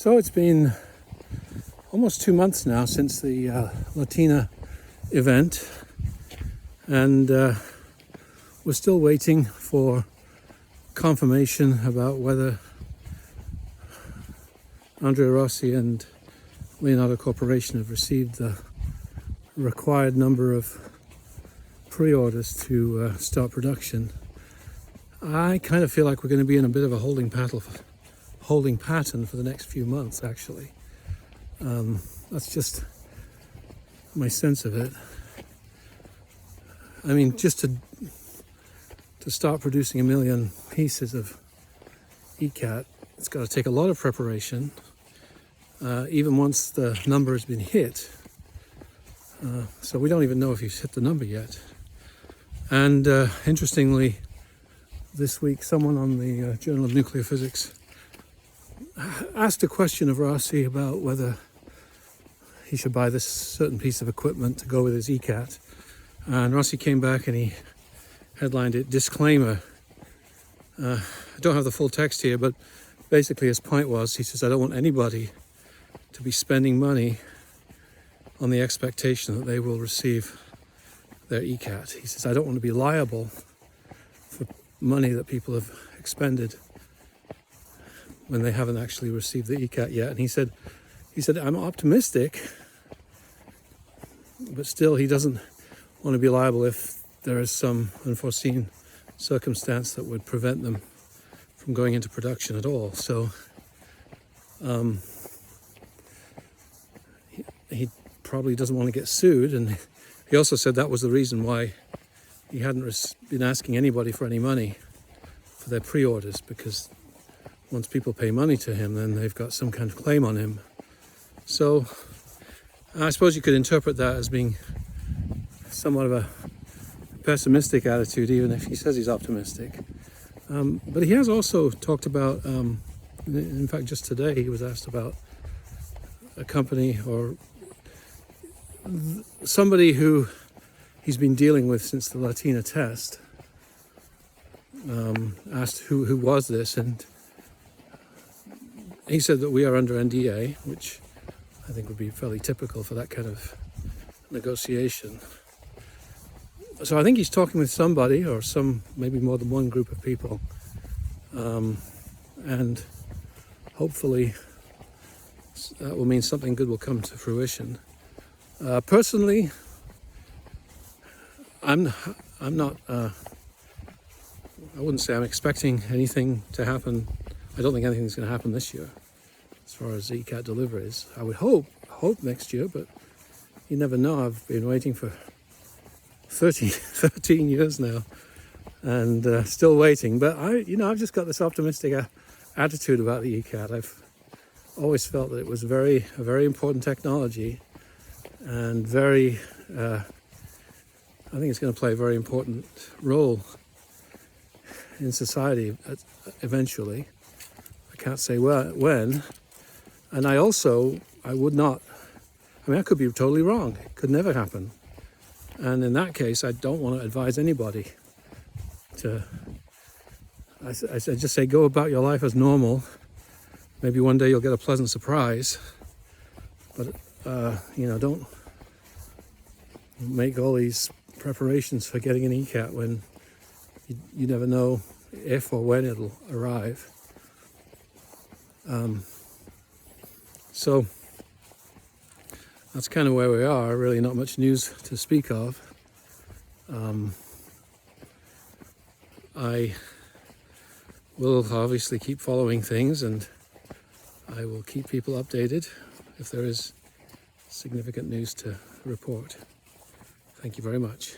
So it's been almost 2 months now since the Latina event, and we're still waiting for confirmation about whether Andrea Rossi and Leonardo Corporation have received the required number of pre-orders to start production. I kind of feel like we're going to be in a bit of a holding pattern for the next few months, actually. That's just my sense of it. I mean, just to start producing 1 million pieces of ECAT, it's got to take a lot of preparation, even once the number has been hit. So we don't even know if he's hit the number yet. And interestingly, this week someone on the Journal of Nuclear Physics asked a question of Rossi about whether he should buy this certain piece of equipment to go with his ECAT. And Rossi came back and he headlined it, "Disclaimer." I don't have the full text here, but basically his point was, he says, I don't want anybody to be spending money on the expectation that they will receive their ECAT. He says, I don't want to be liable for money that people have expended when they haven't actually received the ECAT yet. And he said, I'm optimistic, but still he doesn't want to be liable if there is some unforeseen circumstance that would prevent them from going into production at all. So he probably doesn't want to get sued, and he also said that was the reason why he hadn't been asking anybody for any money for their pre-orders, because once people pay money to him, then they've got some kind of claim on him. So I suppose you could interpret that as being somewhat of a pessimistic attitude, even if he says he's optimistic. But he has also talked about, in fact, just today he was asked about a company or somebody who he's been dealing with since the Latina test. Asked who was this, and he said that we are under NDA, which I think would be fairly typical for that kind of negotiation. So I think he's talking with somebody, or maybe more than one group of people, and hopefully that will mean something good will come to fruition. Personally, I'm not. I wouldn't say I'm expecting anything to happen. I don't think anything's going to happen this year as far as ECAT deliveries. I would hope next year, but you never know. I've been waiting for 13 years now, and still waiting. But I've just got this optimistic attitude about the ECAT. I've always felt that it was a very important technology, and I think it's going to play a very important role in society eventually. I can't say when. And I could be totally wrong. It could never happen. And in that case, I don't want to advise anybody I just say, go about your life as normal. Maybe one day you'll get a pleasant surprise. But, don't make all these preparations for getting an ECAT when you never know if or when it'll arrive. So that's kind of where we are. Really not much news to speak of. I will obviously keep following things, and I will keep people updated if there is significant news to report. Thank you very much.